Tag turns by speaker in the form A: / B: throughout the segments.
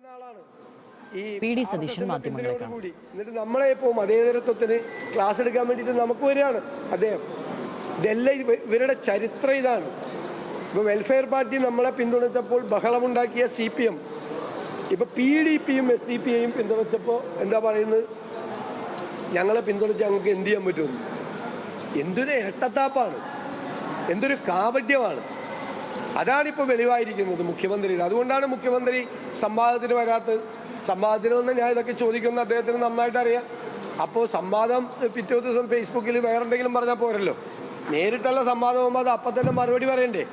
A: PD Satheesan മാധ്യമങ്ങളെ കാണും.
B: എന്നിട്ട് നമ്മളെ ഇപ്പോൾ മതേതരത്വത്തിന് ക്ലാസ് എടുക്കാൻ വേണ്ടിയിട്ട് നമുക്ക് വരികയാണ് അദ്ദേഹം. ഇതെല്ലാം ഇവരുടെ ചരിത്രം ഇതാണ്. ഇപ്പോൾ വെൽഫെയർ പാർട്ടി നമ്മളെ പിന്തുണച്ചപ്പോൾ ബഹളമുണ്ടാക്കിയ CPM, ഇപ്പോൾ PDPയും SDPയും പിന്തുണച്ചപ്പോൾ എന്താ പറയുന്നത്, ഞങ്ങളെ പിന്തുണച്ച് ഞങ്ങൾക്ക് എന്ത് ചെയ്യാൻ പറ്റുമെന്ന്. എന്തൊരു ഇരട്ടത്താപ്പാണ്, എന്തൊരു കാപട്യമാണ്. അതാണിപ്പോൾ വെളിവായിരിക്കുന്നത് മുഖ്യമന്ത്രിയുടെ. അതുകൊണ്ടാണ് മുഖ്യമന്ത്രി സംവാദത്തിന് വരാത്തത്. സംവാദത്തിന് വന്ന് ഞാൻ ഇതൊക്കെ ചോദിക്കുന്ന അദ്ദേഹത്തിന് നന്നായിട്ട് അറിയാം. അപ്പോൾ സംവാദം പിറ്റേ ദിവസം ഫേസ്ബുക്കിൽ വേറെ എന്തെങ്കിലും പറഞ്ഞാൽ പോരല്ലോ. നേരിട്ടുള്ള സംവാദമാകുമ്പോൾ അത് അപ്പം തന്നെ മറുപടി പറയണ്ടേ.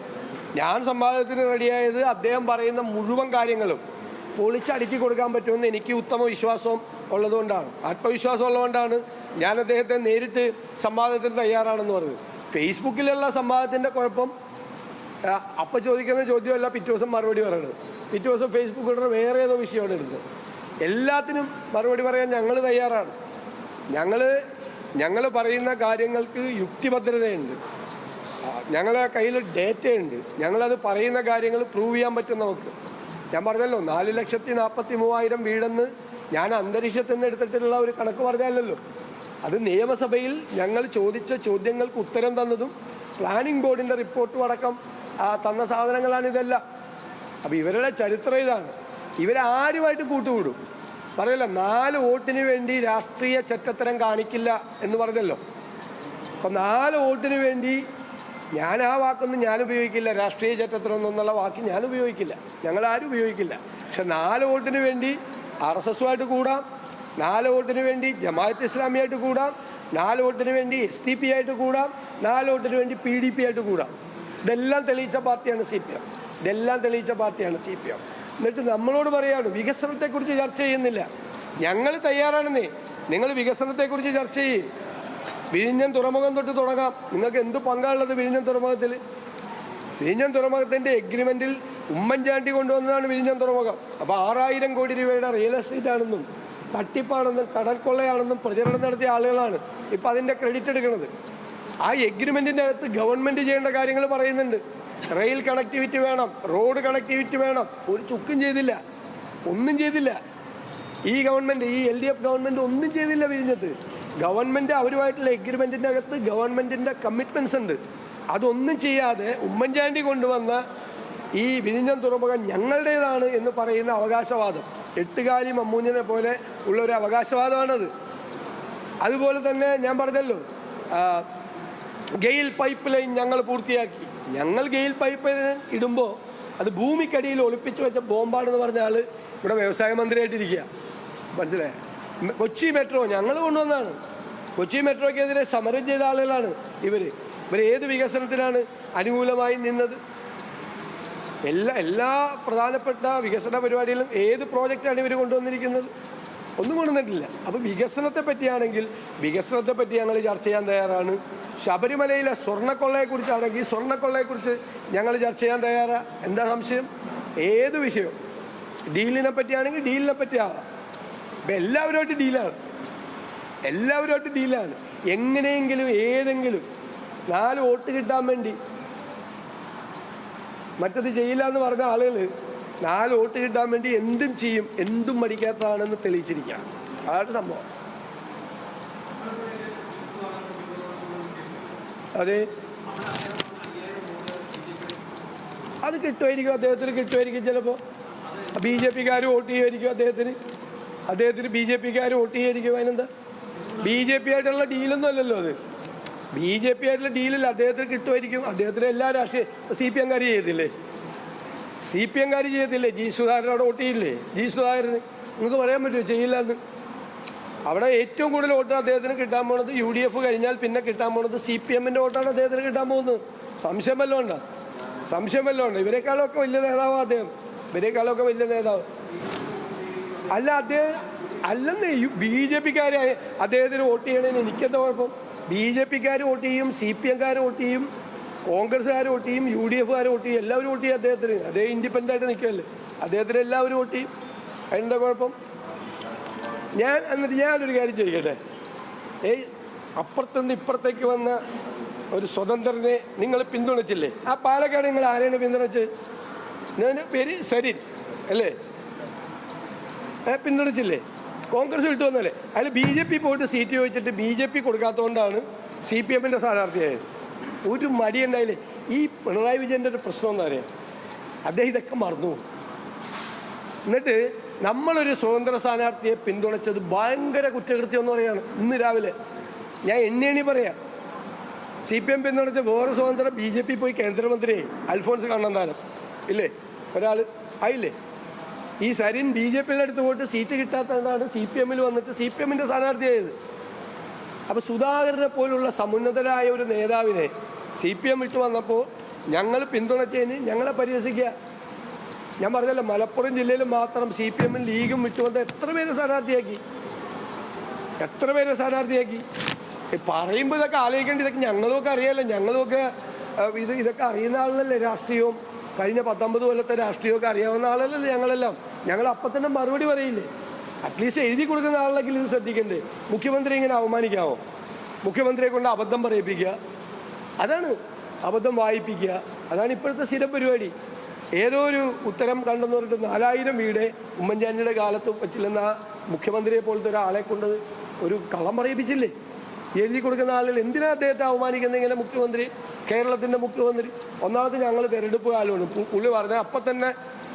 B: ഞാൻ സംവാദത്തിന് റെഡിയായത് അദ്ദേഹം പറയുന്ന മുഴുവൻ കാര്യങ്ങളും പൊളിച്ചടുക്കി കൊടുക്കാൻ പറ്റുമെന്ന് എനിക്ക് ഉത്തമ വിശ്വാസവും ഉള്ളതുകൊണ്ടാണ്, ആത്മവിശ്വാസം ഉള്ളതുകൊണ്ടാണ് ഞാൻ അദ്ദേഹത്തെ നേരിട്ട് സംവാദത്തിന് തയ്യാറാണെന്ന് പറഞ്ഞത്. ഫേസ്ബുക്കിലുള്ള സംവാദത്തിൻ്റെ കുഴപ്പം അപ്പം ചോദിക്കുന്ന ചോദ്യമല്ല പിറ്റേ ദിവസം മറുപടി പറയണത്. പിറ്റേ ദിവസം ഫേസ്ബുക്കിൽ വേറെ ഏതോ വിഷയമാണ് എടുത്തത്. എല്ലാത്തിനും മറുപടി പറയാൻ ഞങ്ങൾ തയ്യാറാണ്. ഞങ്ങൾ പറയുന്ന കാര്യങ്ങൾക്ക് യുക്തിഭദ്രതയുണ്ട്, ഞങ്ങളുടെ കയ്യിൽ ഡേറ്റയുണ്ട്, ഞങ്ങളത് പറയുന്ന കാര്യങ്ങൾ പ്രൂവ് ചെയ്യാൻ പറ്റും നമുക്ക്. ഞാൻ പറഞ്ഞല്ലോ 4,43,000 വീടെന്ന് ഞാൻ അന്തരീക്ഷത്തിൽ നിന്ന് എടുത്തിട്ടുള്ള ഒരു കണക്ക് പറഞ്ഞല്ലോ. അത് നിയമസഭയിൽ ഞങ്ങൾ ചോദിച്ച ചോദ്യങ്ങൾക്ക് ഉത്തരം തന്നതും പ്ലാനിംഗ് ബോർഡിൻ്റെ റിപ്പോർട്ടും അടക്കം തന്ന സാധനങ്ങളാണ് ഇതെല്ലാം. അപ്പോൾ ഇവരുടെ ചരിത്രം ഇതാണ്. ഇവരാരുമായിട്ട് കൂട്ടുകൂടും പറയല്ല. 4 വോട്ടിന് വേണ്ടി രാഷ്ട്രീയ ചെറ്റത്തരം കാണിക്കില്ല എന്ന് പറഞ്ഞല്ലോ. അപ്പം 4 വോട്ടിന് വേണ്ടി ഞാൻ ആ വാക്കൊന്നും ഞാൻ ഉപയോഗിക്കില്ല, രാഷ്ട്രീയ ചെറ്റത്തരം എന്നുള്ള വാക്ക് ഞാൻ ഉപയോഗിക്കില്ല, ഞങ്ങളാരും ഉപയോഗിക്കില്ല. പക്ഷെ 4 വോട്ടിന് വേണ്ടി RSSുമായിട്ട് കൂടാം, 4 വോട്ടിന് വേണ്ടി ജമാഅത്ത് ഇസ്ലാമിയായിട്ട് കൂടാം, 4 വോട്ടിന് വേണ്ടി SDP ആയിട്ട് കൂടാം, 4 വോട്ടിന് വേണ്ടി PDP ആയിട്ട് കൂടാം. ഇതെല്ലാം തെളിയിച്ച പാർട്ടിയാണ് CPM. ഇതെല്ലാം തെളിയിച്ച പാർട്ടിയാണ് CPM. എന്നിട്ട് നമ്മളോട് പറയാണ് വികസനത്തെക്കുറിച്ച് ചർച്ച ചെയ്യുന്നില്ല. ഞങ്ങൾ തയ്യാറാണെന്നേ. നിങ്ങൾ വികസനത്തെക്കുറിച്ച് ചർച്ച ചെയ്യും. വിഴിഞ്ഞം തുറമുഖം തൊട്ട് തുടങ്ങാം. നിങ്ങൾക്ക് എന്ത് പങ്കാളുള്ളത് വിഴിഞ്ഞം തുറമുഖത്തിൽ? വിഴിഞ്ഞം തുറമുഖത്തിൻ്റെ എഗ്രിമെൻറ്റിൽ ഉമ്മൻചാണ്ടി കൊണ്ടുവന്നതാണ് വിഴിഞ്ഞം തുറമുഖം. അപ്പോൾ 6,000 കോടി രൂപയുടെ റിയൽ എസ്റ്റേറ്റ് ആണെന്നും തട്ടിപ്പാണെന്നും കടൽക്കൊള്ളയാണെന്നും പ്രചരണം നടത്തിയ ആളുകളാണ് ഇപ്പോൾ അതിൻ്റെ ക്രെഡിറ്റ് എടുക്കുന്നത്. ആ എഗ്രിമെൻറ്റിൻ്റെ അകത്ത് ഗവൺമെൻറ് ചെയ്യേണ്ട കാര്യങ്ങൾ പറയുന്നുണ്ട്. റെയിൽ കണക്ടിവിറ്റി വേണം, റോഡ് കണക്ടിവിറ്റി വേണം. ഒരു ചുക്കും ചെയ്തില്ല, ഒന്നും ചെയ്തില്ല. ഈ ഗവൺമെൻറ്, ഈ LDF ഗവൺമെൻറ് ഒന്നും ചെയ്തില്ല വിഴിഞ്ഞത്ത്. ഗവൺമെൻറ് അവരുമായിട്ടുള്ള എഗ്രിമെൻറ്റിൻ്റെ അകത്ത് ഗവൺമെൻറ്റിൻ്റെ കമ്മിറ്റ്മെൻറ്റ്സ് ഉണ്ട്. അതൊന്നും ചെയ്യാതെ ഉമ്മൻചാണ്ടി കൊണ്ടുവന്ന ഈ വിഴിഞ്ഞം തുറമുഖം ഞങ്ങളുടേതാണ് എന്ന് പറയുന്ന അവകാശവാദം, എട്ടുകാലി മമ്മൂഞ്ഞിനെ പോലെ ഉള്ളൊരു അവകാശവാദമാണത്. അതുപോലെ തന്നെ ഞാൻ പറഞ്ഞല്ലോ, ഗെയിൽ പൈപ്പ് ലൈൻ ഞങ്ങൾ പൂർത്തിയാക്കി. ഞങ്ങൾ ഗെയിൽ പൈപ്പ് ലൈൻ ഇടുമ്പോൾ അത് ഭൂമിക്കടിയിൽ ഒളിപ്പിച്ചു വെച്ച ബോംബാണെന്ന് പറഞ്ഞ ആൾ ഇവിടെ വ്യവസായ മന്ത്രിയായിട്ടിരിക്കുക. മനസ്സിലായോ? കൊച്ചി മെട്രോ ഞങ്ങൾ കൊണ്ടുവന്നതാണ്. കൊച്ചി മെട്രോയ്ക്കെതിരെ സമരം ചെയ്ത ആളുകളാണ് ഇവർ. ഏത് വികസനത്തിനാണ് അനുകൂലമായി നിന്നത്? എല്ലാ പ്രധാനപ്പെട്ട വികസന പരിപാടികളും ഏത് പ്രോജക്റ്റാണ് ഇവർ കൊണ്ടുവന്നിരിക്കുന്നത്? ഒന്നും കൊണ്ടുവന്നിട്ടില്ല. അപ്പോൾ വികസനത്തെ പറ്റിയാണെങ്കിൽ വികസനത്തെ പറ്റി ഞങ്ങൾ ചർച്ച ചെയ്യാൻ തയ്യാറാണ്. ശബരിമലയിലെ സ്വർണ്ണക്കൊള്ളയെക്കുറിച്ചാണെങ്കിൽ സ്വർണ്ണക്കൊള്ളയെക്കുറിച്ച് ഞങ്ങൾ ചർച്ച ചെയ്യാൻ തയ്യാറാണ്. എന്താ സംശയം? ഏത് വിഷയം, ഡീലിനെ പറ്റിയാണെങ്കിൽ ഡീലിനെ പറ്റിയാവാം. അപ്പം എല്ലാവരുമായിട്ട് ഡീലാണ്. എങ്ങനെയെങ്കിലും ഏതെങ്കിലും 4 വോട്ട് കിട്ടാൻ വേണ്ടി മറ്റത് ചെയ്യില്ല എന്ന് പറഞ്ഞ ആളുകൾ 4 വോട്ട് കിട്ടാൻ വേണ്ടി എന്തും ചെയ്യും, എന്തും മടിക്കാത്തതാണെന്ന് തെളിയിച്ചിരിക്കുകയാണ്. അതാണ് സംഭവം. അതെ, അത് കിട്ടുമായിരിക്കും, അദ്ദേഹത്തിന് കിട്ടുമായിരിക്കും. ചിലപ്പോൾ BJPക്കാർ വോട്ട് ചെയ്യുമായിരിക്കും അദ്ദേഹത്തിന് BJPക്കാർ വോട്ട് ചെയ്യുമായിരിക്കും. അതിനെന്താ? BJP ആയിട്ടുള്ള ഡീലൊന്നും അല്ലല്ലോ അത്. BJP ആയിട്ടുള്ള ഡീലിൽ അദ്ദേഹത്തിന് കിട്ടുമായിരിക്കും. അദ്ദേഹത്തിന് എല്ലാ രാഷ്ട്രീയ CPM-കാർ ചെയ്യത്തില്ലേ? G സുധാകരൻ അവിടെ വോട്ട് ചെയ്യില്ലേ? G സുധാകരന് നിങ്ങൾക്ക് പറയാൻ പറ്റുമോ ചെയ്യില്ല എന്ന്? അവിടെ ഏറ്റവും കൂടുതൽ വോട്ട് അദ്ദേഹത്തിന് കിട്ടാൻ പോകുന്നത് UDF കഴിഞ്ഞാൽ പിന്നെ കിട്ടാൻ പോകുന്നത് CPM-ൻ്റെ വോട്ടാണ് അദ്ദേഹത്തിന് കിട്ടാൻ പോകുന്നത്. സംശയം വല്ലതും ഉണ്ടോ? ഇവരെക്കാളൊക്കെ വലിയ നേതാവാണ് അദ്ദേഹം. അല്ല, അദ്ദേഹം അല്ലെന്നേ. BJPക്കാർ അദ്ദേഹത്തിന് വോട്ട് ചെയ്യണേന് എനിക്കെന്താ കുഴപ്പം? BJPക്കാർ വോട്ട് ചെയ്യും, CPM-കാർ വോട്ട് ചെയ്യും, കോൺഗ്രസ്സുകാർ വോട്ട് ചെയ്യും, UDF-കാർ വോട്ട് ചെയ്യും, എല്ലാവരും വോട്ട് ചെയ്യും അദ്ദേഹത്തിന്. അദ്ദേഹം ഇൻഡിപെൻഡൻ്റ് ആയിട്ട് നിൽക്കുകയല്ലേ, അദ്ദേഹത്തിന് എല്ലാവരും വോട്ട് ചെയ്യും. അതിനെന്താ കുഴപ്പം? എന്നിട്ട് ഞാനൊരു കാര്യം ചോദിക്കട്ടെ. അപ്പുറത്തുനിന്ന് ഇപ്പുറത്തേക്ക് വന്ന ഒരു സ്വതന്ത്രനെ നിങ്ങൾ പിന്തുണച്ചില്ലേ? ആ പാലക്കാട് നിങ്ങൾ ആരെയാണ് പിന്തുണച്ച്? പേര് സരിൻ അല്ലേ? പിന്തുണച്ചില്ലേ? കോൺഗ്രസ് വിട്ടു വന്നല്ലേ? അതിൽ BJP പോയിട്ട് സീറ്റ് ചോദിച്ചിട്ട് BJP കൊടുക്കാത്തതുകൊണ്ടാണ് CPM-ൻ്റെ സ്ഥാനാർത്ഥിയായത്. ഒരു മടി ഉണ്ടായില്ലേ? ഈ പിണറായി വിജയൻ്റെ ഒരു പ്രശ്നം എന്താ പറയുക, അദ്ദേഹം ഇതൊക്കെ മറന്നു. എന്നിട്ട് നമ്മളൊരു സ്വതന്ത്ര സ്ഥാനാർത്ഥിയെ പിന്തുണച്ചത് ഭയങ്കര കുറ്റകൃത്യം എന്ന് പറയുകയാണ്. ഇന്ന് രാവിലെ ഞാൻ എണ്ണി പറയാം, CPM പിന്തുണച്ച വേറെ സ്വതന്ത്ര BJP പോയി കേന്ദ്രമന്ത്രിയായി, അൽഫോൺസ് കണ്ണന്താനം ഇല്ലേ, ഒരാൾ ആയില്ലേ? ഈ സരിൻ BJP-യുടെ അടുത്ത് പോയിട്ട് സീറ്റ് കിട്ടാത്തതാണ് CPM-ൽ വന്നിട്ട് CPM-ൻ്റെ സ്ഥാനാർത്ഥിയായത്. അപ്പോൾ സുധാകരനെ പോലുള്ള സമുന്നതരായ ഒരു നേതാവിനെ CPM വിട്ട് വന്നപ്പോൾ ഞങ്ങൾ പിന്തുണച്ചതിന് ഞങ്ങളെ പരിഹസിക്കുക. ഞാൻ പറഞ്ഞല്ലോ, മലപ്പുറം ജില്ലയിൽ മാത്രം CPM-ഉം ലീഗും വിട്ടുവന്ന എത്ര പേരെ സ്ഥാനാർത്ഥിയാക്കി. പറയുമ്പോൾ ഇതൊക്കെ ആലോചിക്കേണ്ടി, ഇതൊക്കെ ഞങ്ങളുമൊക്കെ അറിയാമല്ലോ. ഞങ്ങളുമൊക്കെ ഇതൊക്കെ അറിയുന്ന ആളല്ലേ, രാഷ്ട്രീയവും കഴിഞ്ഞ 19 കൊല്ലത്തെ രാഷ്ട്രീയമൊക്കെ അറിയാവുന്ന ആളല്ലല്ലോ ഞങ്ങളെല്ലാം. ഞങ്ങൾ അപ്പം തന്നെ മറുപടി പറയില്ലേ? അറ്റ്ലീസ്റ്റ് എഴുതി കൊടുക്കുന്ന ആളിലെങ്കിൽ ഇത് ശ്രദ്ധിക്കണ്ടേ? മുഖ്യമന്ത്രി ഇങ്ങനെ അവമാനിക്കാമോ? മുഖ്യമന്ത്രിയെ കൊണ്ട് അബദ്ധം പറയിപ്പിക്കുക, അതാണ് അബദ്ധം വായിപ്പിക്കുക, അതാണ് ഇപ്പോഴത്തെ സ്ഥിരം പരിപാടി. ഏതോ ഒരു ഉത്തരം കണ്ടെന്ന് പറഞ്ഞിട്ട് 4000 വീട് ഉമ്മൻചാണ്ടിയുടെ കാലത്ത് പറ്റില്ലെന്ന മുഖ്യമന്ത്രിയെ പോലത്തെ ഒരാളെ കൊണ്ട് ഒരു കള്ളം പറയിപ്പിച്ചില്ലേ? എഴുതി കൊടുക്കുന്ന ആളുകൾ എന്തിനാ അദ്ദേഹത്തെ അവമാനിക്കുന്ന ഇങ്ങനെ? മുഖ്യമന്ത്രി, കേരളത്തിൻ്റെ മുഖ്യമന്ത്രി. ഒന്നാമത് ഞങ്ങൾ തെരഞ്ഞെടുപ്പ് കാലമാണ്, പുള്ളി പറഞ്ഞാൽ അപ്പം തന്നെ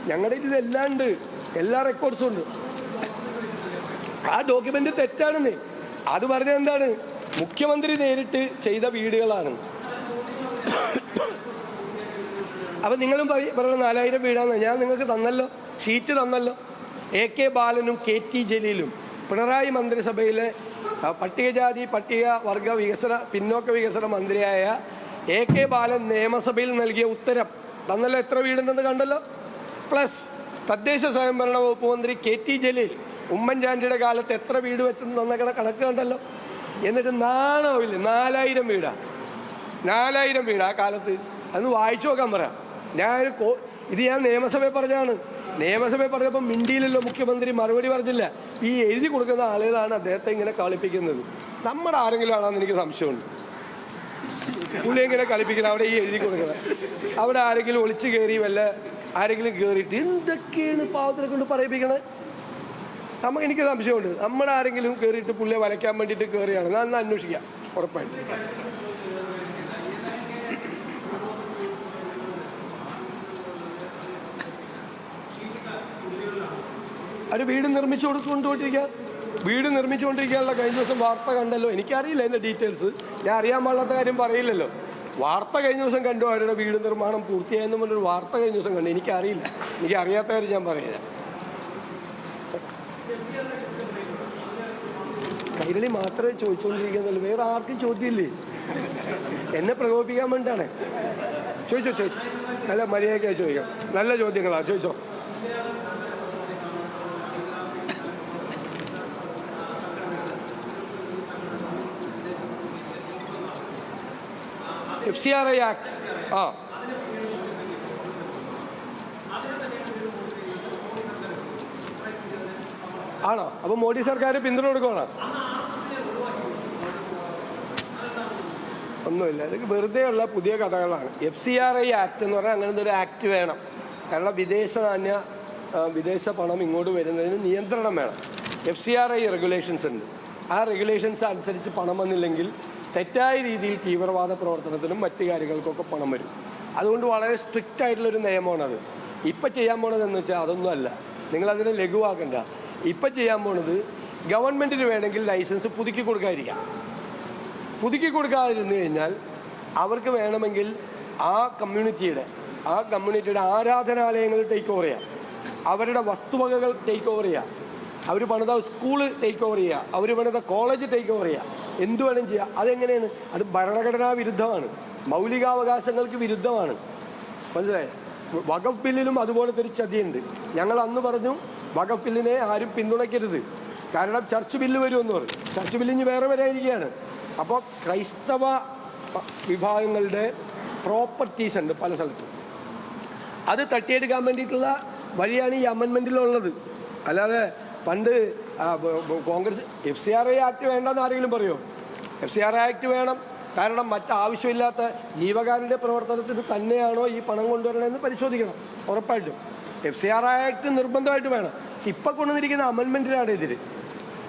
B: ഞങ്ങളുടെ ഇതെല്ലാം ഉണ്ട്, എല്ലാ റെക്കോർഡ്സും ഉണ്ട്. ആ ഡോക്യുമെൻ്റ് തെറ്റാണെന്ന്. അത് പറഞ്ഞത് എന്താണ്? മുഖ്യമന്ത്രി നേരിട്ട് ചെയ്ത വീടുകളാണ്. അപ്പം നിങ്ങളും പറയുന്നത് 4000 വീടാണ്. ഞാൻ നിങ്ങൾക്ക് തന്നല്ലോ, ഷീറ്റ് തന്നല്ലോ. AK ബാലനും KT ജലീലും പിണറായി മന്ത്രിസഭയിലെ പട്ടികജാതി പട്ടികവർഗ പിന്നോക്ക വികസന മന്ത്രിയായ AK ബാലൻ നിയമസഭയിൽ നൽകിയ ഉത്തരം തന്നല്ലോ. എത്ര വീടുണ്ടെന്ന് കണ്ടല്ലോ. പ്ലസ് തദ്ദേശ സ്വയംഭരണ വകുപ്പ് മന്ത്രി KT ജലീൽ ഉമ്മൻചാണ്ടിയുടെ കാലത്ത് എത്ര വീട് വെച്ചെന്ന് തന്ന കണക്ക് കണ്ടല്ലോ. എന്നിട്ട് നാണമില്ല, 4000 വീടാ ആ കാലത്ത്. അന്ന് വായിച്ചു നോക്കാൻ പറയാം. ഇത് ഞാൻ നിയമസഭയിൽ പറഞ്ഞാണ്. നിയമസഭയിൽ പറഞ്ഞപ്പോൾ മിണ്ടിയിലല്ലോ മുഖ്യമന്ത്രി, മറുപടി പറഞ്ഞില്ല. ഈ എഴുതി കൊടുക്കുന്ന ആളുകളാണ് അദ്ദേഹത്തെ ഇങ്ങനെ കളിപ്പിക്കുന്നത്. നമ്മുടെ ആരെങ്കിലും ആണെന്ന് എനിക്ക് സംശയമുണ്ട്. പുള്ളി എങ്ങനെ കളിപ്പിക്കുന്നത്? അവിടെ ഈ എഴുതി കൊടുക്കുന്നത്, അവിടെ ആരെങ്കിലും ഒളിച്ചു കയറി ആരെങ്കിലും കയറിയിട്ട് എന്തൊക്കെയാണ് പാവത്തിനെ കൊണ്ട് പറയിപ്പിക്കണത്? എനിക്ക് സംശയമുണ്ട്. നമ്മുടെ ആരെങ്കിലും കയറിയിട്ട് പുള്ളിയെ വലയ്ക്കാൻ വേണ്ടിയിട്ട് കയറിയാണ്. ഞാൻ ഒന്ന് അന്വേഷിക്കാം, ഉറപ്പായിട്ട്. ഒരു വീട് നിർമ്മിച്ചുകൊണ്ടിരിക്കാനുള്ള കഴിഞ്ഞ ദിവസം വാർത്ത കണ്ടല്ലോ. എനിക്കറിയില്ല അതിൻ്റെ ഡീറ്റെയിൽസ്, ഞാൻ അറിയാൻ പാടില്ലാത്ത കാര്യം പറയില്ലല്ലോ. വാർത്ത കഴിഞ്ഞ ദിവസം കണ്ടു, അവരുടെ വീട് നിർമ്മാണം പൂർത്തിയായെന്നും പറഞ്ഞൊരു വാർത്ത കഴിഞ്ഞ ദിവസം കണ്ടു. എനിക്കറിയില്ല, എനിക്കറിയാത്ത കാര്യം ഞാൻ പറയില്ല. കൈരളി മാത്രമേ ചോദിച്ചുകൊണ്ടിരിക്കുന്നുള്ളൂ, വേറെ ആർക്കും ചോദ്യമില്ലേ? എന്നെ പ്രകോപിപ്പിക്കാൻ വേണ്ടിയിട്ടാണ്. ചോദിച്ചോ, നല്ല മര്യാദയ്ക്കായി ചോദിക്കാം. നല്ല ചോദ്യങ്ങളാണ്, ചോദിച്ചോ. FCRI ആക്ട് ആണോ? അപ്പോൾ മോഡി സർക്കാർ പിന്തുണ കൊടുക്കണം? ഒന്നുമില്ല, ഇതൊക്കെ വെറുതെയുള്ള പുതിയ കഥകളാണ്. FCRI ആക്ട് എന്ന് പറഞ്ഞാൽ അങ്ങനത്തെ ഒരു ആക്ട് വേണം. കാരണം വിദേശ പണം ഇങ്ങോട്ട് വരുന്നതിന് നിയന്ത്രണം വേണം. FCRI റെഗുലേഷൻസ് ഉണ്ട്. ആ റെഗുലേഷൻസ് അനുസരിച്ച് പണം വന്നില്ലെങ്കിൽ തെറ്റായ രീതിയിൽ തീവ്രവാദ പ്രവർത്തനത്തിനും മറ്റു കാര്യങ്ങൾക്കൊക്കെ പണം വരും. അതുകൊണ്ട് വളരെ സ്ട്രിക്റ്റ് ആയിട്ടുള്ളൊരു നിയമമാണത്. ഇപ്പം ചെയ്യാൻ പോണതെന്ന് വെച്ചാൽ അതൊന്നുമല്ല, നിങ്ങളതിനെ ലഘുവാക്കണ്ട. ഇപ്പം ചെയ്യാൻ പോണത് ഗവൺമെൻറ്റിന് വേണമെങ്കിൽ ലൈസൻസ് പുതുക്കി കൊടുക്കാതിരുന്നു കഴിഞ്ഞാൽ അവർക്ക് വേണമെങ്കിൽ ആ കമ്മ്യൂണിറ്റിയുടെ ആരാധനാലയങ്ങൾ ടേക്ക് ഓവർ ചെയ്യാം, അവരുടെ വസ്തുവകകൾ ടേക്ക് ഓവർ ചെയ്യാം, അവർ പണിത സ്കൂള് ടേക്ക് ഓവർ ചെയ്യുക, അവർ പണിത കോളേജ് ടേക്ക് ഓവർ ചെയ്യുക, എന്തു വേണം ചെയ്യുക. അതെങ്ങനെയാണ്? അത് ഭരണഘടനാ വിരുദ്ധമാണ്, മൗലികാവകാശങ്ങൾക്ക് വിരുദ്ധമാണ്. മനസ്സിലായോ? വഖഫ് ബില്ലിലും അതുപോലത്തെ ഒരു ചതിയുണ്ട്. ഞങ്ങൾ അന്ന് പറഞ്ഞു വഖഫ് ബില്ലിനെ ആരും പിന്തുണയ്ക്കരുത്, കാരണം ചർച്ച് ബില്ല് വരുമെന്ന് പറഞ്ഞു. ചർച്ച് ബില്ലിന് വേറെ വരാനിരിക്കുകയാണ്. അപ്പോൾ ക്രൈസ്തവ വിഭാഗങ്ങളുടെ പ്രോപ്പർട്ടീസ് ഉണ്ട് പല സ്ഥലത്തും, അത് തട്ടിയെടുക്കാൻ വേണ്ടിയിട്ടുള്ള വഴിയാണ് ഈ അമെൻമെൻറ്റിലുള്ളത്. അല്ലാതെ പണ്ട് കോൺഗ്രസ് FCRI ആക്ട് വേണ്ടെന്ന് ആരെങ്കിലും പറയുമോ? FCRI ആക്ട് വേണം, കാരണം മറ്റാവശ്യമില്ലാത്ത ജീവകാരുണ്യ പ്രവർത്തനത്തിന് തന്നെയാണോ ഈ പണം കൊണ്ടുവരണമെന്ന് പരിശോധിക്കണം, ഉറപ്പായിട്ടും. FCR ആക്ട് നിർബന്ധമായിട്ട് വേണം. പക്ഷെ ഇപ്പം കൊണ്ടുവന്നിരിക്കുന്ന അമെൻമെൻറ്റിനാണ് എതിര്.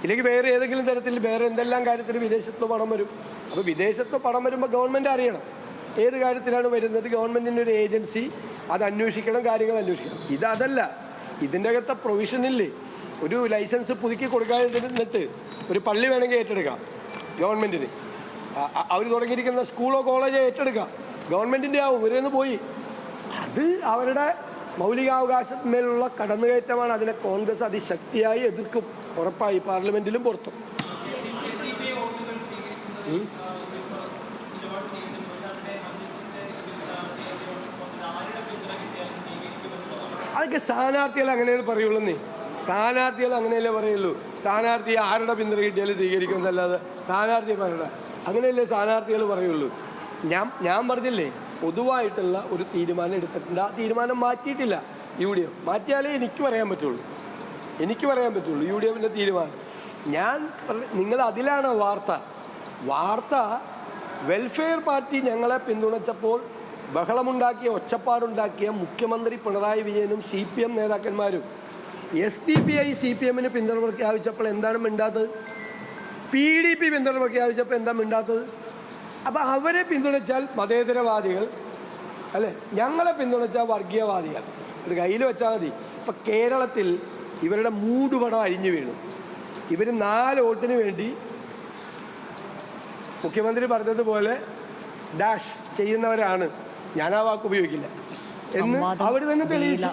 B: ഇല്ലെങ്കിൽ വേറെ ഏതെങ്കിലും തരത്തിൽ വേറെ എന്തെല്ലാം കാര്യത്തിൽ വിദേശത്ത് പണം വരും. അപ്പോൾ വിദേശത്ത് പണം വരുമ്പോൾ ഗവൺമെൻറ് അറിയണം ഏത് കാര്യത്തിലാണ് വരുന്നത്. ഗവൺമെൻറ്റിൻ്റെ ഒരു ഏജൻസി അത് അന്വേഷിക്കണം, കാര്യങ്ങൾ അന്വേഷിക്കണം. ഇതല്ല, ഇതിൻ്റെ അകത്തെ പ്രൊവിഷനില്ലേ. ഒരു ലൈസൻസ് പുതുക്കി കൊടുക്കാതിരുന്നിട്ട് ഒരു പള്ളി വേണമെങ്കിൽ ഏറ്റെടുക്കാം ഗവൺമെൻറ്റിന്. അവർ തുടങ്ങിയിരിക്കുന്ന സ്കൂളോ കോളേജോ ഏറ്റെടുക്കാം, ഗവൺമെൻറ്റിൻ്റെ ആവും. ഇവരെന്ന് പോയി അത് അവരുടെ മൗലികാവകാശത്തിന്മേലുള്ള കടന്നുകയറ്റമാണ്. അതിനെ കോൺഗ്രസ് അതിശക്തിയായി എതിർക്കും, ഉറപ്പായി, പാർലമെൻറ്റിലും പുറത്തും. അതൊക്കെ സ്ഥാനാർത്ഥികൾ അങ്ങനെയല്ലേ പറയുള്ളൂ. സ്ഥാനാർത്ഥികൾ അങ്ങനെയല്ലേ പറയുള്ളൂ. സ്ഥാനാർത്ഥി ആരുടെ പിന്തുണ കിട്ടിയാലും സ്വീകരിക്കുന്നതല്ലാതെ സ്ഥാനാർത്ഥി പറയണ്ട, അങ്ങനെയല്ലേ സ്ഥാനാർത്ഥികൾ പറയുള്ളൂ. ഞാൻ പറഞ്ഞില്ലേ, പൊതുവായിട്ടുള്ള ഒരു തീരുമാനം എടുത്തിട്ടുണ്ട്. ആ തീരുമാനം മാറ്റിയിട്ടില്ല UDF. മാറ്റിയാലേ എനിക്ക് പറയാൻ പറ്റുള്ളൂ UDFിൻ്റെ തീരുമാനം. നിങ്ങൾ അതിലാണ് വാർത്ത വെൽഫെയർ പാർട്ടി ഞങ്ങളെ പിന്തുണച്ചപ്പോൾ ബഹളമുണ്ടാക്കിയ, ഒച്ചപ്പാടുണ്ടാക്കിയ മുഖ്യമന്ത്രി പിണറായി വിജയനും CPM നേതാക്കന്മാരും SDPI CPMന് പിന്തുണ പ്രഖ്യാപിച്ചപ്പോൾ എന്താണ് മിണ്ടാത്തത്? PDP പിന്തുണ പ്രഖ്യാപിച്ചപ്പോൾ എന്താ മിണ്ടാത്തത്? അപ്പം അവരെ പിന്തുണച്ചാൽ മതേതരവാദികൾ അല്ലേ, ഞങ്ങളെ പിന്തുണച്ചാൽ വർഗീയവാദികൾ. ഇത് കയ്യിൽ വെച്ചാൽ മതി. ഇപ്പം കേരളത്തിൽ ഇവരുടെ മൂടുപടം അഴിഞ്ഞു വീണു. ഇവർ 4 വോട്ടിന് വേണ്ടി മുഖ്യമന്ത്രി പറഞ്ഞതുപോലെ ഡാഷ് ചെയ്യുന്നവരാണ്, ഞാൻ ആ വാക്ക് ഉപയോഗിക്കില്ല എന്ന് അവർ തന്നെ തെളിയിച്ചു.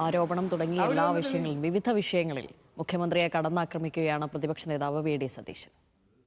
A: ആരോപണം തുടങ്ങിയ എല്ലാ വിഷയങ്ങളിലും, വിവിധ വിഷയങ്ങളിൽ മുഖ്യമന്ത്രിയെ കടന്നാക്രമിക്കുകയാണ് പ്രതിപക്ഷ നേതാവ് VD സതീശൻ.